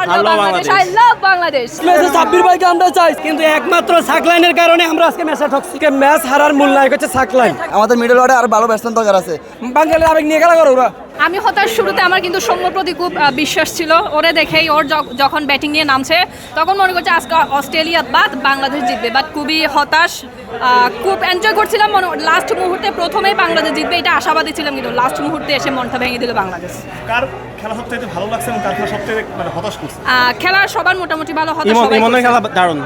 হারলো Bangladesh. I love Bangladesh. ম্যাচে সাব্বির ভাইকে আমরা চাই, কিন্তু একমাত্র সাকলাইনের কারণে আমরা আজকে ম্যাচে ঠকছি। ম্যাচ হারার মূল নায়ক হচ্ছে সাকলাইন। আমাদের মিডল অর্ডারে আর ভালো ব্যাটসম্যান দরকার আছে। বাঙালি আবেগ নিয়ে খেলা করো ওরা। আমি হতাশ শুরুতে, আমার কিন্তু সৌম্যর প্রতি খুব বিশ্বাস ছিল। ওরে দেখেই ওর যখন ব্যাটিং নিয়ে নামছে তখন মনে করছে আজকে অস্ট্রেলিয়া বাদ বাংলাদেশ জিতবে, বাট খুবই হতাশ। খুব এনজয় করছিলাম, লাস্ট মুহূর্তে প্রথমেই বাংলাদেশ জিতবে এটা আশাবাদী ছিলাম, কিন্তু লাস্ট মুহূর্তে এসে মনটা ভেঙে দিল বাংলাদেশ। কার খেলা সবচেয়ে ভালো লাগছে এবং কার খেলা সবচেয়ে মানে হতাশ করছে? খেলা সবার মোটামুটি ভালো, হতাশ সবাই ইমনের খেলা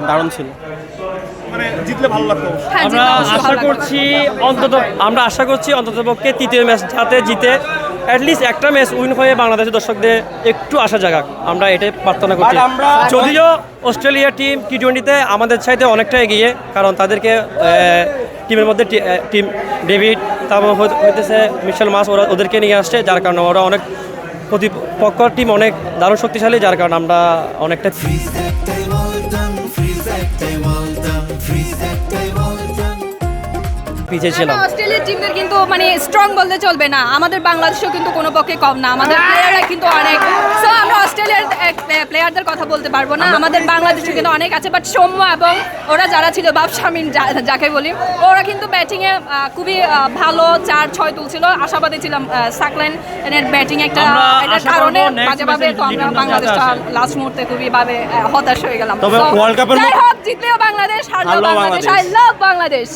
দারুণ ছিল। মানে জিতলে ভালো লাগতো। হ্যাঁ, আমরা আশা করছি অন্ততপক্ষে তৃতীয় ম্যাচ যাতে জিতে অ্যাটলিস্ট একটা ম্যাচ উইন হয়ে বাংলাদেশের দর্শকদের একটু আশা জাগাক, আমরা এটাই প্রার্থনা করছি। যদিও অস্ট্রেলিয়া টিম টি20তে আমাদের চাইতে অনেকটা এগিয়ে, কারণ তাদেরকে টিমের মধ্যে টিম ডেভিড, তারপর হইতেছে মিশেল মাস, ওদেরকে নিয়ে আসছে, যার কারণে ওরা অনেক প্রতিপক্ষ টিম অনেক দারুণ শক্তিশালী, যার কারণে আমরা অনেকটা পিছিয়ে ছিলাম। অস্ট্রেলিয়ার টিমদের কিন্তু মানে স্ট্রং বলতে চলবে না, আমাদের বাংলাদেশও কিন্তু কোনো পক্ষে কম না, আমাদের প্লেয়াররা কিন্তু অনেক। সো আমরা অস্ট্রেলিয়ার প্লেয়ারদের কথা বলতে পারবো না, আমাদের বাংলাদেশে কিন্তু অনেক আছে। বাট সৌম্য এবং ওরা যারা ছিল, বাপ শামিন যাকে বলি, ওরা কিন্তু ব্যাটিংয়ে খুবই ভালো 4-6 তুলছিল। আশাবাদী ছিলাম সাকলাইনের ব্যাটিং একটা কারণে বাজেভাবে, তো আমরা বাংলাদেশটা লাস্ট মুহূর্তে খুবই ভাবে হতাশ হয়ে গেলাম। তবে ওয়ার্ল্ড কাপের যাই হোক, জিতলেও বাংলাদেশ, হারলেও বাংলাদেশ। I love Bangladesh.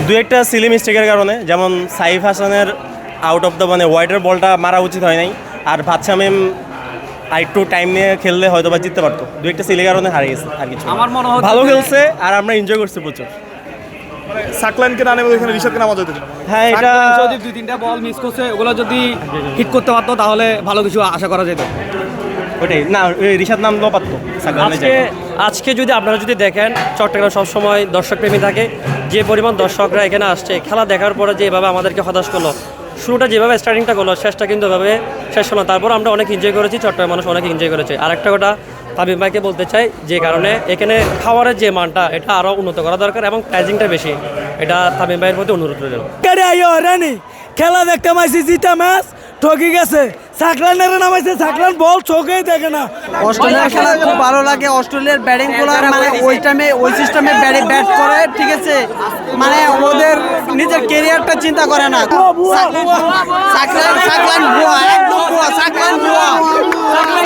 দু একটা সিলি মিস্টেকের কারণে, যেমন সাইফ হাসানের আউট অফ দ্য মানে ওয়াইডের বলটা মারা উচিত হয় নাই, আর ভাতশামিম আর একটু টাইম নিয়ে খেললে হয়তো বা জিততে পারতো। দু একটা সিলের কারণে হারিয়ে গেছে, আর কিছু। আমার মনে হয় ভালো খেলছে আর আমরা এনজয় করছি প্রচুর। মানে সাকলাইনকে না নেমে ওইখানে ঋষভকে নামা যেত। হ্যাঁ, এটা যদি 2-3টা বল মিস করছে, ওগুলো যদি হিট করতে পারতো তাহলে ভালো কিছু আশা করা যেত। ওটাই না, ঋষাদ নামলেও পারতো। আজকে যদি আপনারা যদি দেখেন, চট্টগ্রাম সবসময় দর্শকপ্রেমী থাকে, যে পরিমাণ দর্শকরা এখানে আসছে, খেলা দেখার পরে যেভাবে আমাদেরকে হতাশ করলো, শুরুটা যেভাবে স্টার্টিংটা করলো, শেষটা কিন্তু এভাবে শেষ হলো। তারপর আমরা অনেক এনজয় করেছি, চট্টগ্রাম মানুষ অনেক এনজয় করেছে। আর একটা কথা তামিম ভাইকে বলতে চাই, যে কারণে এখানে খাবারের যে মানটা, এটা আরও উন্নত করা দরকার এবং প্রাইজিংটা বেশি, এটা তামিম ভাইয়ের প্রতি অনুরোধ রইল। খেলা দেখতে পাইছি, জিতা ম্যাচ ঠকি গেছে, সাকলানের নামাইছে, সাকলান বল চোখেই দেখে না। অস্ট্রেলিয়ার খেলা খুব ভালো লাগে। অস্ট্রেলিয়ার ব্যাটিং করার মানে ওই টাইমে ওই সিস্টেমে ব্যাট করে, ঠিক আছে, মানে ওদের নিজের ক্যারিয়ারটা চিন্তা করে না। সাকলান ভুয়া, একদম ভুয়া, সাকলান ভুয়া,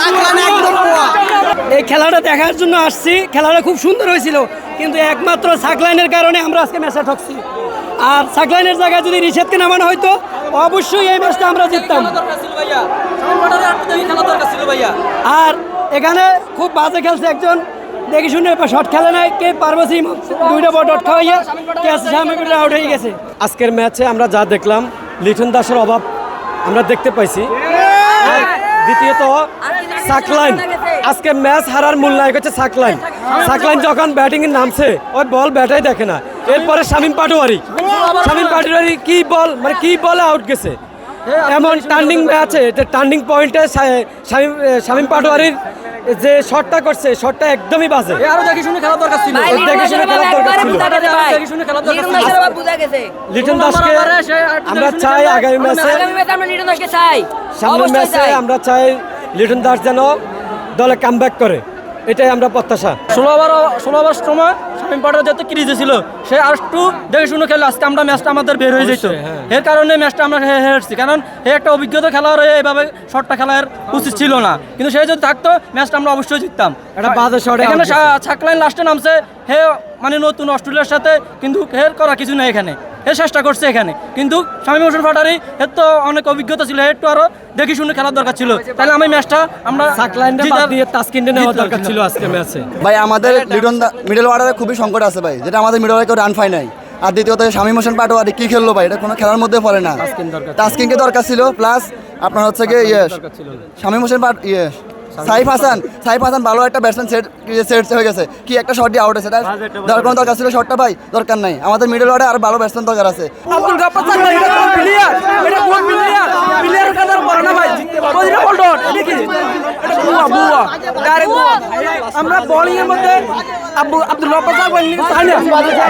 সাকলান একদম ভুয়া। এই খেলাটা দেখার জন্য আসছি, খেলাটা খুব সুন্দর হয়েছিল, কিন্তু একমাত্র সাকলাইনের কারণে আমরা আজকে ম্যাচে ঠকছি। আর সাকলাইনের জায়গায় যদি ঋষাদকে নামানো হয়তো অবশ্যই এই ম্যাচটা আমরা জিততাম। আর এখানে খুব বাজে খেলছে একজন, দেখি শুনে শট খেলে নাই, কে পারবসি 2টা বল ডট খাওয়াইয়া ক্যাচ সামনে আউট হয়ে গেছে। আজকের ম্যাচে আমরা যা দেখলাম, লিটন দাসের অভাব আমরা দেখতে পাইছি। দ্বিতীয়ত সাকলাইন, আজকে ম্যাচ হারার মূল নায়ক হচ্ছে সাকলাইন। সাকলাইন যখন ব্যাটিং এ নামছে, ওই বল ব্যাটাই দেখে না। এরপরে শামীম পাটোয়ারি কি বল, মানে কি বলে আউট গেছে। এমন টার্নিং ম্যাচে, টার্নিং পয়েন্টে শামীম পাটোয়ারির যে শটটা করছে, শটটা একদমই বাজে। আরো দেখে শুনে খেলা দরকার ছিল, লিটন দাসকে আমরা চাই আগামী ম্যাচে, সামনের ম্যাচে আমরা চাই লিটন দাস যেন দলে কামব্যাক করে, এটাই আমরা প্রত্যাশা। 16 ওভার সময় শামীম পাটোয়ারি যত ক্রিজে ছিল, সে আর একটু দেখে শুনে খেলে আজকে আমরা ম্যাচটা আমাদের বের হয়ে যেত। এর কারণে ম্যাচটা আমরা হেরছি, কারণ হে একটা অভিজ্ঞতা খেলোয়াড় হয়ে এইভাবে শটটা খেলার উচিত ছিল না, কিন্তু সে যদি থাকতো ম্যাচটা আমরা অবশ্যই জিততাম। এটা বাজে শট। এখানে সাকলাইন লাস্টে নামছে, হে মানে নতুন অস্ট্রেলিয়ার সাথে, কিন্তু হের করা কিছু নেই এখানে, হে চেষ্টা করছে এখানে, কিন্তু শামীম হোসেন পাটোয়ারি এর তো অনেক অভিজ্ঞতা ছিল, একটু আরো দেখে শুনে খেলার দরকার ছিল, তাহলে আমি ম্যাচটা আমরা সাকলাইনটা বাদ দিয়ে তাসকিনকে নেওয়া দরকার ছিল আজকে ম্যাচে। ভাই আমাদের মিডল অর্ডারে খুবই সংকট আছে ভাই, যেটা আমাদের মিডল অর্ডারে কেউ রান পায় নাই। আর দ্বিতীয়ত শামীম হোসেন পাটোয়ারি কি খেললো ভাই, এটা কোনো খেলার মধ্যে পড়ে না। তাসকিনকে দরকার ছিল, প্লাস আপনার হচ্ছে গিয়ে শামীম হোসেন সাইফ হাসান ভালো একটা ব্যাটসম্যান সেট হয়ে গেছে, কি একটা শট দিয়ে আউট হয়েছে, তার কোনো দরকার ছিল শটটা ভাই, দরকার নাই। আমাদের মিডল অর্ডারে আর ভালো ব্যাটসম্যান দরকার আছে। আমরা বোলিং এর মধ্যে আব্দুল রাজ্জাক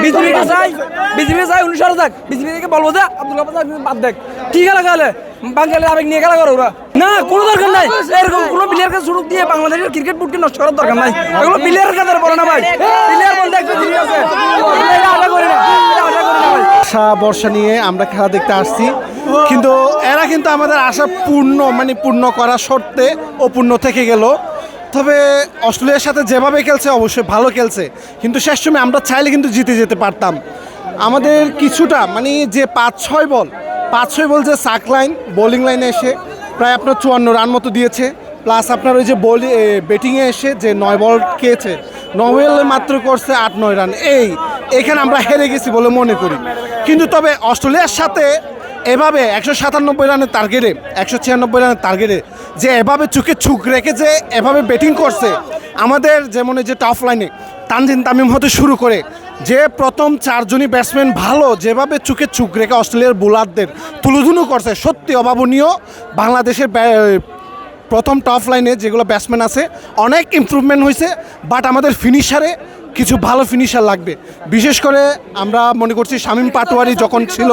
বিজেপি চাই 19 যাক, বিজেপি থেকে বলবো যে আব্দুল রাজ্জাক বাদ দেখ, কি খেলা খেলে বাঙালি আবেগ নিয়ে খেলা করো ওরা, না কোনো দরকার নাই, এরকম কোনো প্লেয়ার প্লেয়ারকে সুযোগ দিয়ে বাংলাদেশের ক্রিকেট বোর্ডকে নষ্ট করার দরকার নাই, এগুলো প্লেয়ারের কাছে বড় না ভাই, প্লেয়ার বলতে একটা জিনিস আছে, এটা আশা করি না, এটা আশা করি না ভাই। আশা ভরসা নিয়ে আমরা খেলা দেখতে আসছি, কিন্তু এরা কিন্তু আমাদের আশা পূর্ণ করা শর্তে অপূর্ণ থেকে গেল। তবে অস্ট্রেলিয়ার সাথে যেভাবে খেলছে অবশ্যই ভালো খেলছে, কিন্তু শেষ সময় আমরা চাইলে কিন্তু জিতে যেতে পারতাম। আমাদের কিছুটা যে 5-6 বল যে সাক লাইন বোলিং লাইনে এসে প্রায় আপনার 54 রান মতো দিয়েছে, প্লাস আপনার ওই যে ব্যাটিংয়ে এসে যে 9 বল খেয়েছে, 9 বলে মাত্র করছে 8-9 রান। এখানে আমরা হেরে গেছি বলে মনে করি। কিন্তু তবে অস্ট্রেলিয়ার সাথে এভাবে 197 রানের টার্গেটে 196 রানের টার্গেটে যে এভাবে চোখে চুক রেখে যে এভাবে ব্যাটিং করছে, আমাদের যেমন এই যে টাফ লাইনে তানজিন তামিম হতে শুরু করে যে প্রথম 4 জনই ব্যাটসম্যান ভালো যেভাবে চোখে চুক রেখে অস্ট্রেলিয়ার বোলারদের তুলোধুনো করছে, সত্যি অভাবনীয়। বাংলাদেশের প্রথম টপ লাইনে যেগুলো ব্যাটসম্যান আছে অনেক ইমপ্রুভমেন্ট হয়েছে, বাট আমাদের ফিনিশারে কিছু ভালো ফিনিশার লাগবে। বিশেষ করে আমরা মনে করছি শামীম পাটোয়ারি যখন ছিল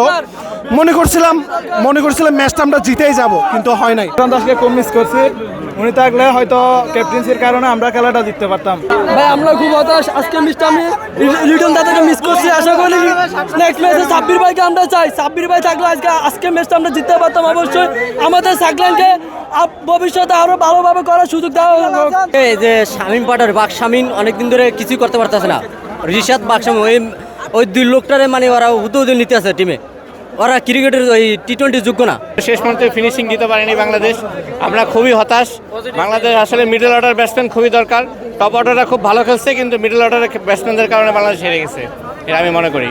মনে করছিলাম ম্যাচটা আমরা জিতেই যাব, কিন্তু হয় নাই। দাসকে কম মিস করছি, উনি থাকলে হয়তো ক্যাপ্টেন্সির কারণে আমরা খেলাটা জিততে পারতাম। ভাই আমরা খুব হতাশ, আজকে মিসটা আমি লিটন দাদাকে মিস করছি। আশা করি নেক্সট ম্যাচে সাব্বির ভাইকে আমরা চাই, সাব্বির ভাই থাকলে আজকে ম্যাচটা আমরা জিততে পারতাম। অবশ্যই আমাদের সাকলাইনকে ভবিষ্যতে আরো ভালোভাবে করার সুযোগ দেওয়া হোক। এই যে শামীম পাটোয়ারি বাকশামীন অনেকদিন ধরে কিছুই করতে পারতেছে না, রিশাদ বাকশামীন ওই 2 লোকটারে ওরা হুদে নিতে আছে টিমে, ওরা ক্রিকেটের ওই টি-20 যোগ্য না। শেষ পর্যন্ত ফিনিশিং দিতে পারেনি বাংলাদেশ, আমরা খুবই হতাশ। বাংলাদেশ আসলে মিডল অর্ডার ব্যাটসম্যান খুবই দরকার, টপ অর্ডাররা খুব ভালো খেলছে, কিন্তু মিডল অর্ডারের ব্যাটসম্যানদের কারণে বাংলাদেশ হেরে গেছে, এটা আমি মনে করি।